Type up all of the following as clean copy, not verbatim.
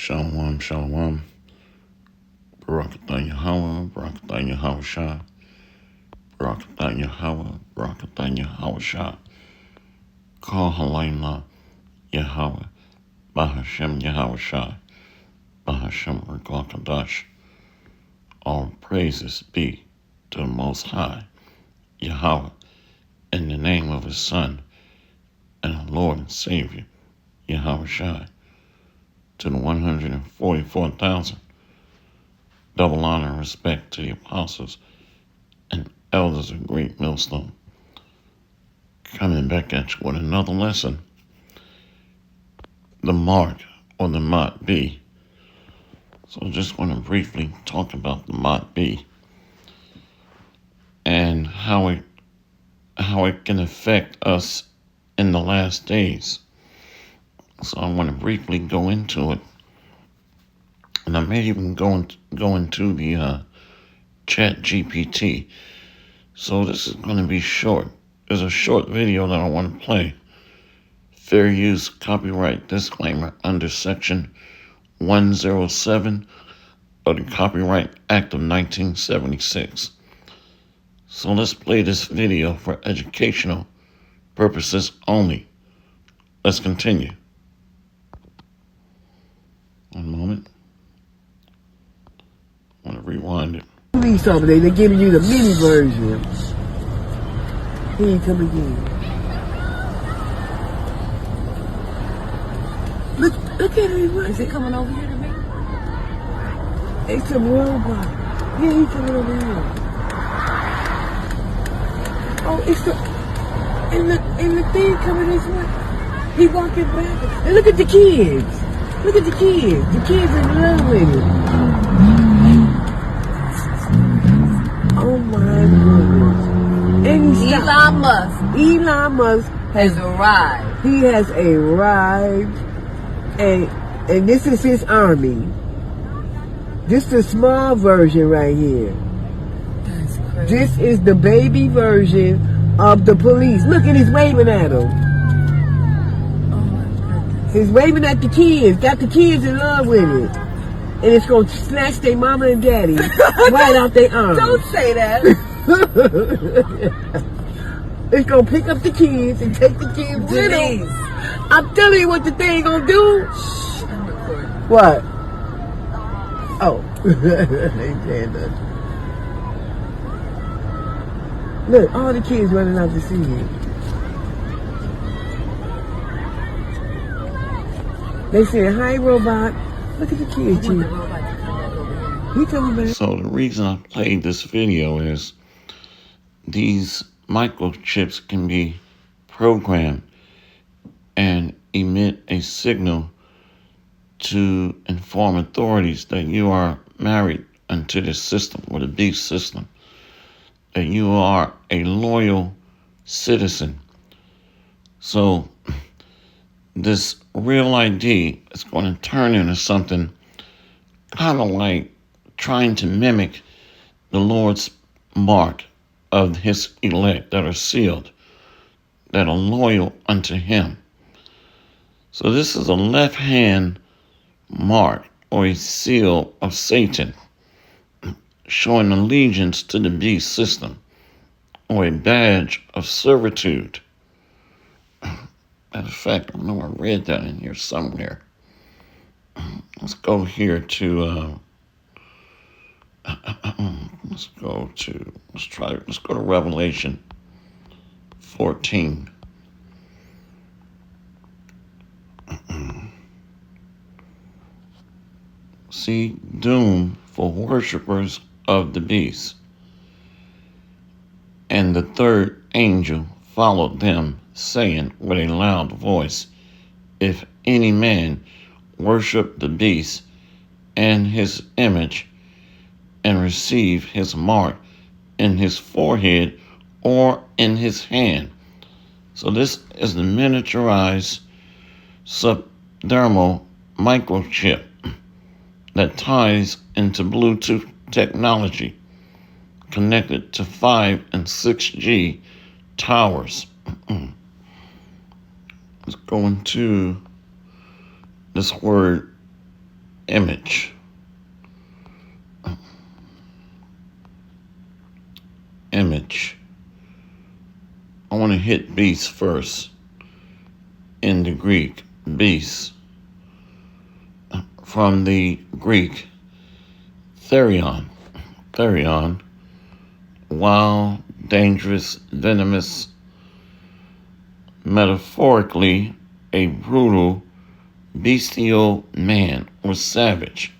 Shalom, shalom. Barakatah Yahweh, Barakatah Yahweh Shah. Barakatah Yahweh, Barakatah Yahweh Shah. Call Halayla Yahweh, Bahashem Yahweh Shah, Bahashem Reglakadash. All praises be to the Most High, Yahweh, in the name of His Son and our Lord and Savior, Yahweh Shai, to the 144,000. Double honor and respect to the apostles and elders of Great Millstone. Coming back at you with another lesson. The mark or the M.O.T.B. So I just want to briefly talk about the M.O.T.B. and how it can affect us in the last days. So I want to briefly go into it. And I may even go into the chat GPT. So this is going to be short. There's a short video that I want to play. Fair use copyright disclaimer under section 107 of the Copyright Act of 1976. So let's play this video for educational purposes only. Let's continue. One moment. I want to rewind it. Something they're giving you the mini version. Here you come again. Look at it. Is it coming over here to me? It's a robot. Yeah, he's coming over here. Oh, it's the and the thing coming this way. He walking back. And look at the kids. Look at the kids. The kids are in love with it. Oh my goodness. And Elon Musk has arrived. He has arrived. And this is his army. This is the small version right here. That's crazy. This is the baby version of the police. Look, and he's waving at them. Oh my goodness. He's waving at the kids. Got the kids in love with it. And it's going to snatch their mama and daddy right out their arms. Don't say that. It's going to pick up the kids and take the kids with them. I'm telling you what the thing going to do. Shh, I'm recording. What? Oh. Ain't saying nothing. Look, all the kids running out to see it. They said, hi, robot. Look at the kids, I want the robot to come back over here. He coming back. So the reason I played this video is these microchips can be programmed and emit a signal to inform authorities that you are married unto this system, or the beast system, that you are a loyal citizen. So this real ID is going to turn into something kind of like trying to mimic the Lord's mark of His elect that are sealed, that are loyal unto Him. So this is a left-hand mark or a seal of Satan, showing allegiance to the beast system, or a badge of servitude. Matter of fact, I know I read that in here somewhere. Let's go here to let's go to Revelation 14. See, doom for worshipers of the beast. And the third angel followed them, saying with a loud voice, if any man worship the beast and his image, and receive his mark in his forehead or in his hand. So this is the miniaturized subdermal microchip that ties into Bluetooth technology connected to 5 and 6G towers. Let's go into this word image. Image. I want to hit beast first. In the Greek, beast. From the Greek, therion. Therion. Wild, dangerous, venomous. Metaphorically, a brutal, bestial man or savage.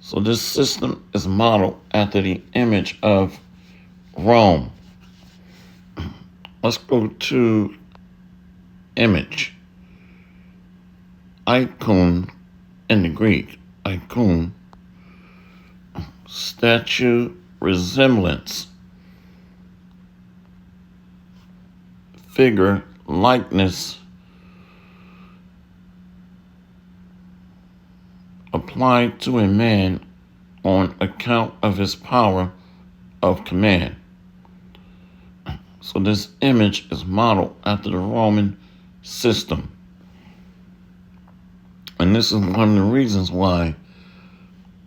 So this system is modeled after the image of Rome. Let's go to image. Icon in the Greek. Icon. Statue, resemblance. Figure, likeness. Applied to a man on account of his power of command. So this image is modeled after the Roman system. And this is one of the reasons why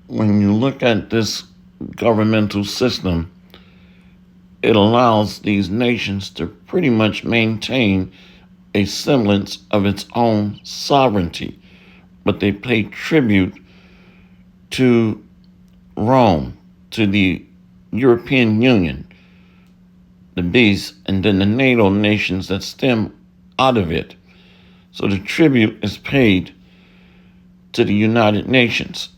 when you look at this governmental system, it allows these nations to pretty much maintain a semblance of its own sovereignty, but they pay tribute to Rome, to the European Union, the beast, and then the NATO nations that stem out of it. So the tribute is paid to the United Nations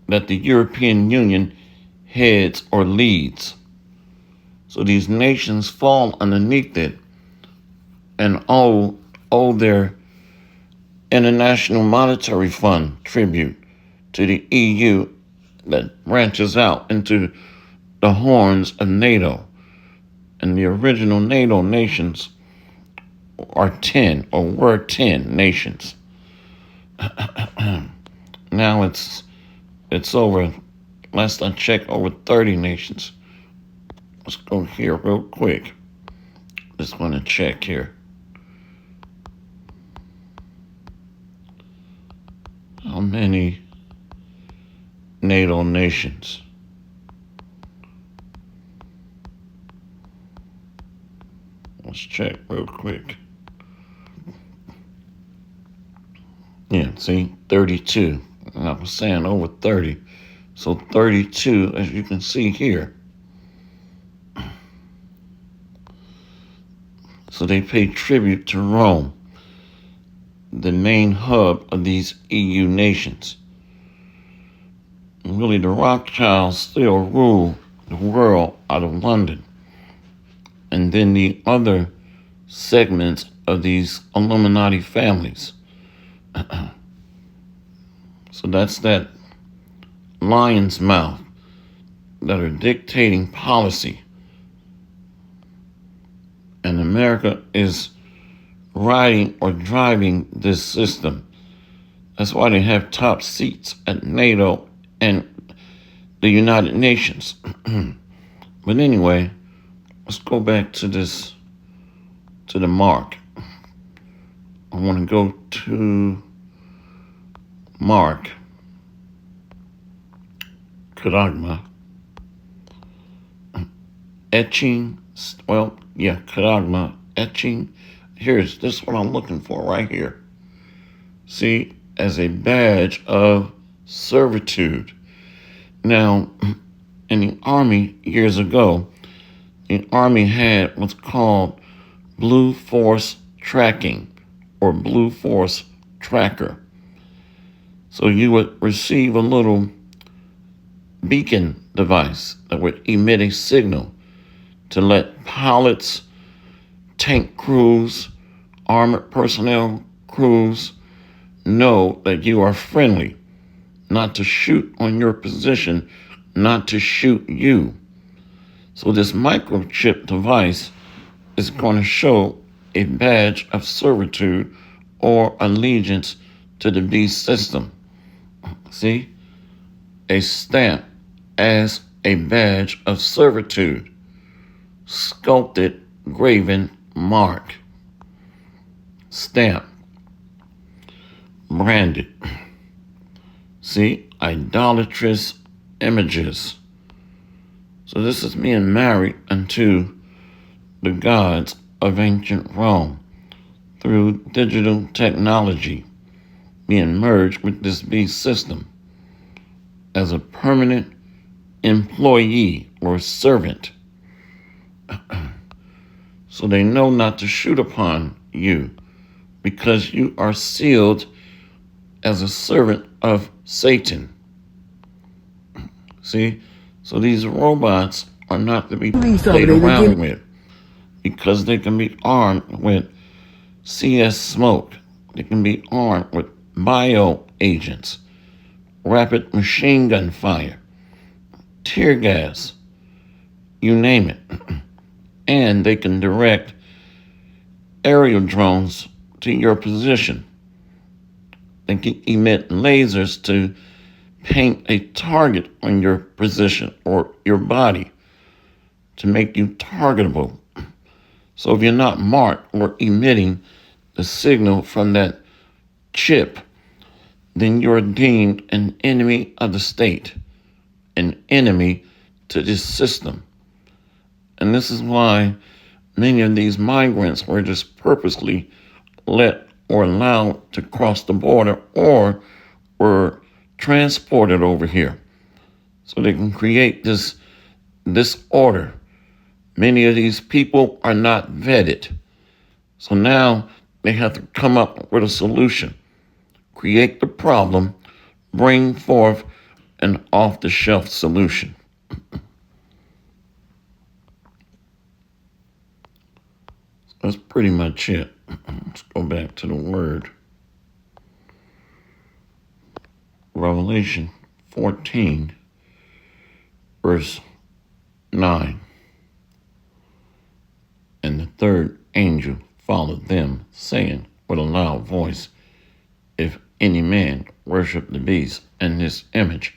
that the European Union heads or leads. So these nations fall underneath it and owe their International Monetary Fund tribute to the EU that branches out into the horns of NATO. And the original NATO nations are 10 or were 10 nations. Now it's over, last I checked, over 30 nations. Let's go here real quick. Just want to check here. How many NATO nations? Let's check real quick. Yeah, see, 32. And I was saying over 30. So 32, as you can see here. So they pay tribute to Rome, the main hub of these EU nations. And really, the Rothschilds still rule the world out of London. And then the other segments of these Illuminati families. So that's that lion's mouth that are dictating policy. And America is riding or driving this system. That's why they have top seats at NATO and the United Nations. But anyway, let's go back to this, to the mark. I want to go to Mark. Charagma. Etching. Well, yeah, Charagma. Etching. Here's this is what I'm looking for right here. See, as a badge of servitude. Now, in the Army years ago, the Army had what's called Blue Force Tracking or Blue Force Tracker. So you would receive a little beacon device that would emit a signal to let pilots, tank crews, armored personnel crews know that you are friendly, not to shoot on your position, not to shoot you. So this microchip device is going to show a badge of servitude or allegiance to the beast system. See? A stamp as a badge of servitude. Sculpted, graven mark. Stamp branded. See, idolatrous images. So this is being married unto the gods of ancient Rome through digital technology, being merged with this beast system as a permanent employee or servant. So they know not to shoot upon you because you are sealed as a servant of Satan. See? So these robots are not to be played around with because they can be armed with CS smoke. They can be armed with bio agents, rapid machine gun fire, tear gas, you name it. And they can direct aerial drones to your position. They can emit lasers to paint a target on your position or your body to make you targetable. So if you're not marked or emitting the signal from that chip, then you're deemed an enemy of the state, an enemy to this system. And this is why many of these migrants were just purposely let or allowed to cross the border or were transported over here so they can create this disorder. Many of these people are not vetted. So now they have to come up with a solution, create the problem, bring forth an off-the-shelf solution. That's pretty much it. Let's go back to the word. Revelation 14, verse 9. And the third angel followed them, saying with a loud voice, if any man worship the beast and his image,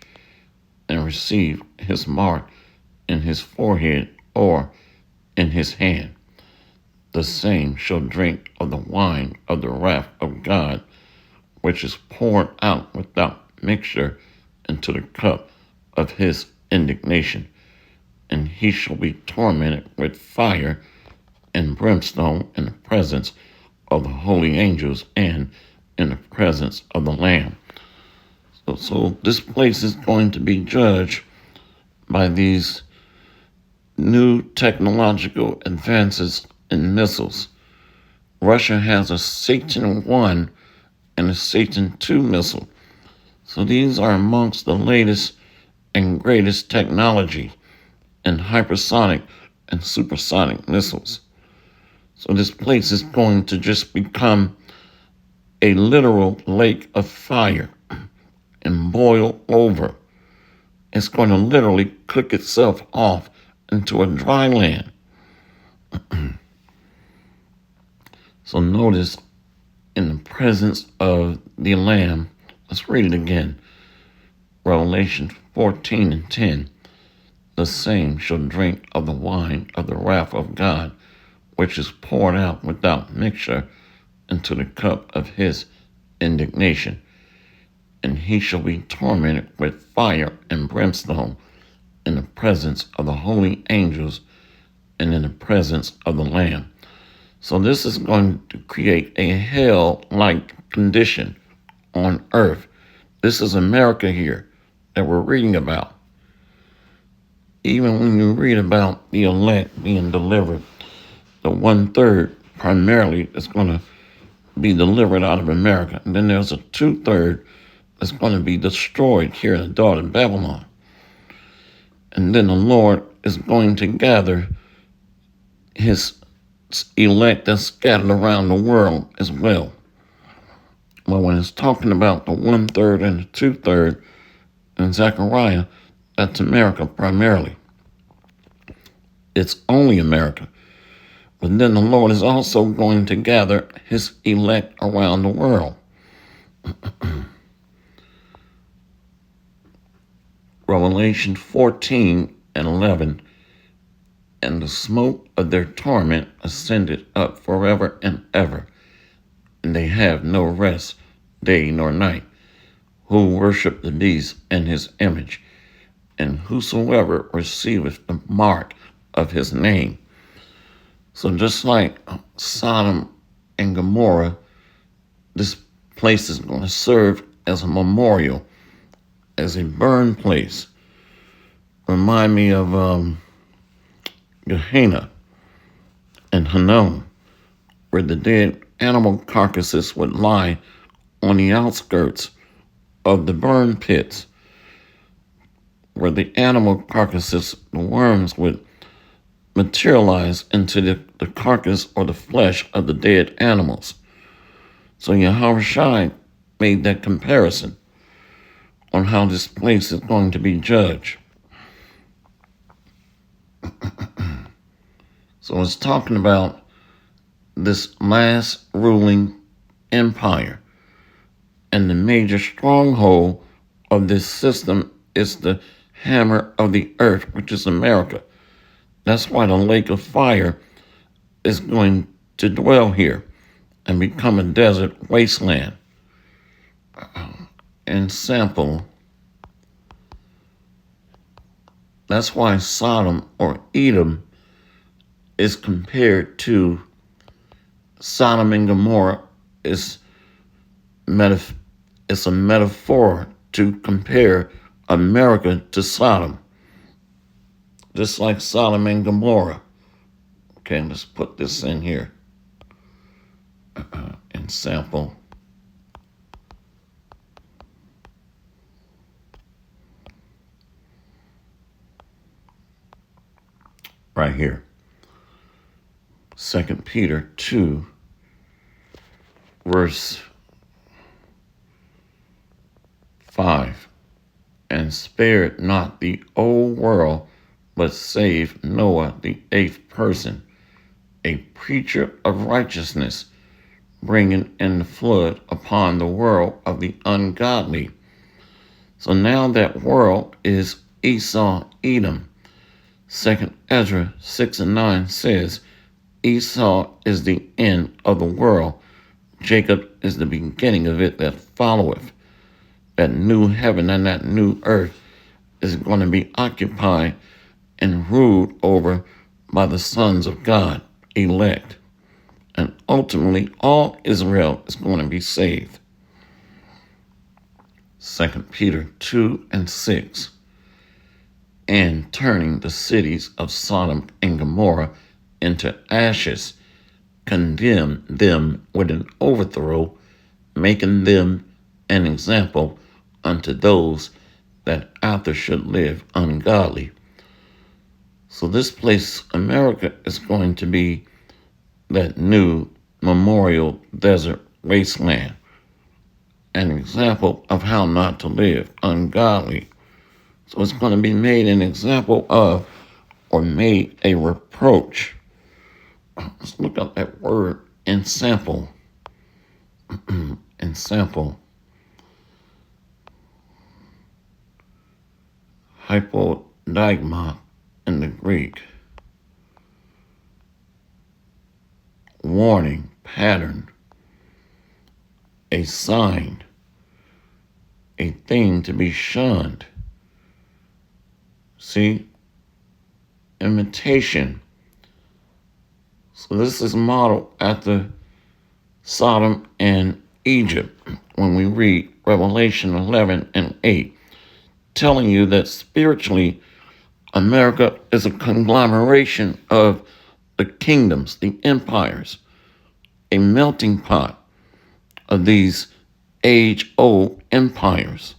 and receive his mark in his forehead or in his hand, the same shall drink of the wine of the wrath of God, which is poured out without mixture into the cup of his indignation, and he shall be tormented with fire and brimstone in the presence of the holy angels and in the presence of the Lamb. So this place is going to be judged by these new technological advances in missiles. Russia has a Satan 1 and a Satan 2 missile. So these are amongst the latest and greatest technology in hypersonic and supersonic missiles. So this place is going to just become a literal lake of fire and boil over. It's going to literally cook itself off into a dry land. So notice, in the presence of the Lamb, let's read it again. Revelation 14 and 10. The same shall drink of the wine of the wrath of God, which is poured out without mixture into the cup of his indignation. And he shall be tormented with fire and brimstone in the presence of the holy angels and in the presence of the Lamb. So this is going to create a hell-like condition on earth. This is America here that we're reading about. Even when you read about the elect being delivered, the 1/3 primarily is going to be delivered out of America. And then there's a 2/3 that's going to be destroyed here in the daughter of Babylon. And then the Lord is going to gather his elect that's scattered around the world as well. Well, when it's talking about the 1/3 and the 2/3 in Zechariah, that's America primarily. It's only America. But then the Lord is also going to gather his elect around the world. Revelation 14 and 11. And the smoke of their torment ascended up forever and ever, and they have no rest day nor night, who worship the beast and his image, and whosoever receiveth the mark of his name. So just like Sodom and Gomorrah, this place is going to serve as a memorial, as a burn place. Remind me of Gehenna and Hinnom, where the dead animal carcasses would lie on the outskirts of the burn pits, where the animal carcasses, the worms, would materialize into the carcass or the flesh of the dead animals. So Yahweh Shai made that comparison on how this place is going to be judged. So it's talking about this last ruling empire. And the major stronghold of this system is the hammer of the earth, which is America. That's why the lake of fire is going to dwell here and become a desert wasteland. And sample, that's why Sodom or Edom is compared to Sodom and Gomorrah. It's a metaphor to compare America to Sodom. Just like Sodom and Gomorrah. Okay, let's put this in here and sample. Right here. 2 Peter 2, verse 5. And spared not the old world, but saved Noah, the 8th person, a preacher of righteousness, bringing in the flood upon the world of the ungodly. So now that world is Esau, Edom. 2 Ezra 6 and 9 says, Esau is the end of the world. Jacob is the beginning of it that followeth. That new heaven and that new earth is going to be occupied and ruled over by the sons of God, elect. And ultimately, all Israel is going to be saved. 2 Peter 2 and 6. And turning the cities of Sodom and Gomorrah into ashes, condemn them with an overthrow, making them an example unto those that after should live ungodly. So this place, America, is going to be that new memorial desert wasteland, an example of how not to live ungodly. So it's going to be made an example of, or made a reproach. Let's look up that word, ensample. Ensample. Hypodigma in the Greek. Warning, pattern, a sign, a thing to be shunned. See? Imitation. So this is modeled after Sodom and Egypt when we read Revelation 11 and 8, telling you that spiritually America is a conglomeration of the kingdoms, the empires, a melting pot of these age-old empires.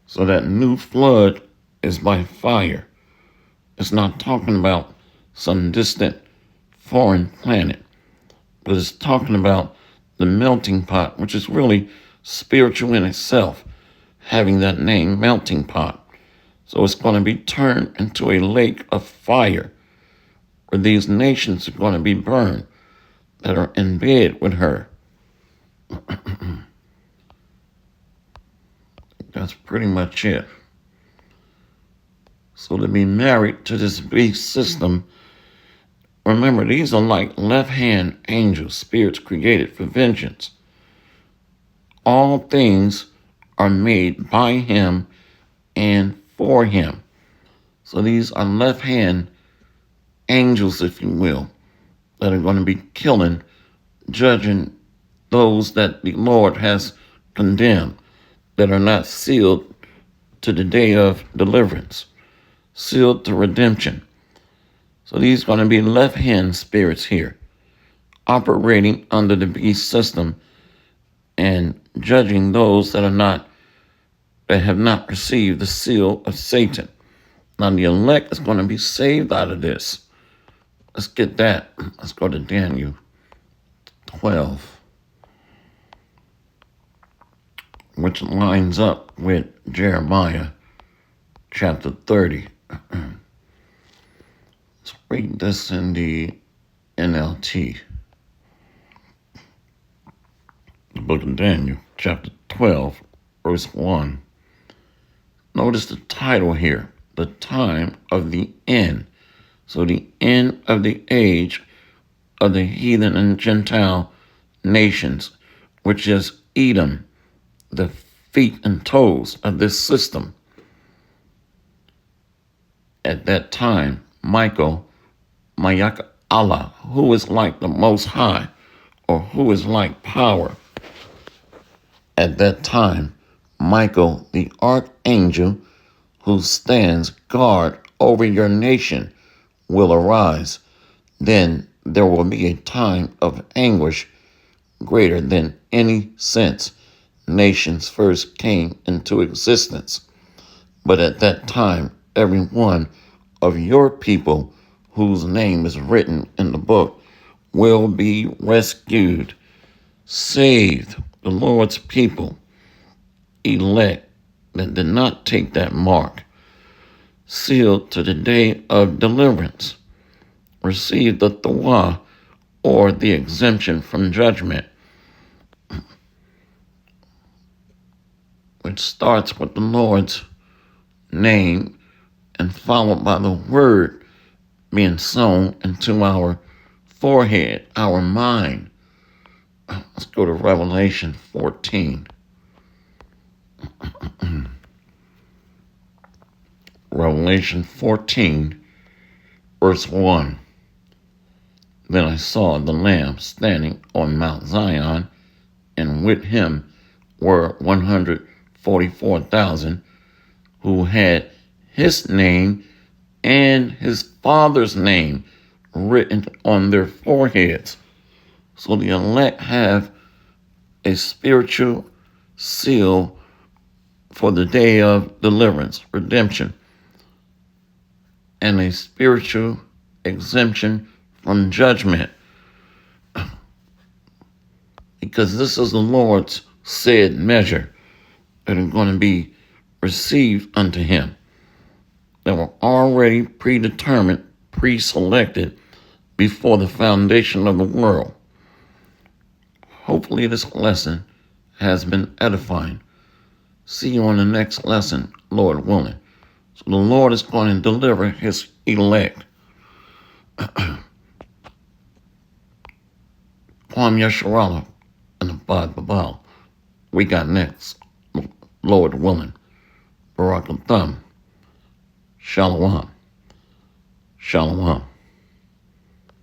So that new flood is by fire. It's not talking about some distant foreign planet, but it's talking about the melting pot, which is really spiritual in itself, having that name, melting pot. So it's going to be turned into a lake of fire where these nations are going to be burned that are in bed with her. That's pretty much it. So to be married to this beast system Remember, these are like left-hand angels, spirits created for vengeance. All things are made by him and for him. So these are left-hand angels, if you will, that are going to be killing, judging those that the Lord has condemned, that are not sealed to the day of deliverance, sealed to redemption. So these are going to be left-hand spirits here, operating under the beast system and judging those that have not received the seal of Satan. Now the elect is going to be saved out of this. Let's get that. Let's go to Daniel 12, which lines up with Jeremiah chapter 30. Let's read this in the NLT. The book of Daniel, chapter 12, verse 1. Notice the title here, the time of the end. So the end of the age of the heathen and Gentile nations, which is Edom, the feet and toes of this system. At that time, Michael, Mayak Allah, who is like the Most High, or who is like power. At that time, Michael, the archangel, who stands guard over your nation, will arise. Then there will be a time of anguish greater than any since nations first came into existence. But at that time, every one of your people whose name is written in the book will be rescued, saved. The Lord's people, elect, that did not take that mark, sealed to the day of deliverance, receive the Tawah, or the exemption from judgment, which starts with the Lord's name and followed by the word being sown into our forehead, our mind. Let's go to Revelation 14. Revelation 14, verse 1. Then I saw the Lamb standing on Mount Zion, and with him were 144,000 who had his name and his Father's name written on their foreheads. So the elect have a spiritual seal for the day of deliverance, redemption, and a spiritual exemption from judgment. Because this is the Lord's said measure that are going to be received unto him, that were already predetermined, pre-selected before the foundation of the world. Hopefully this lesson has been edifying. See you on the next lesson, Lord willing. So the Lord is going to deliver his elect. Kwam Yasharala and Abad Babal. We got next, Lord willing. Barak Thumb. Shalom. Shalom.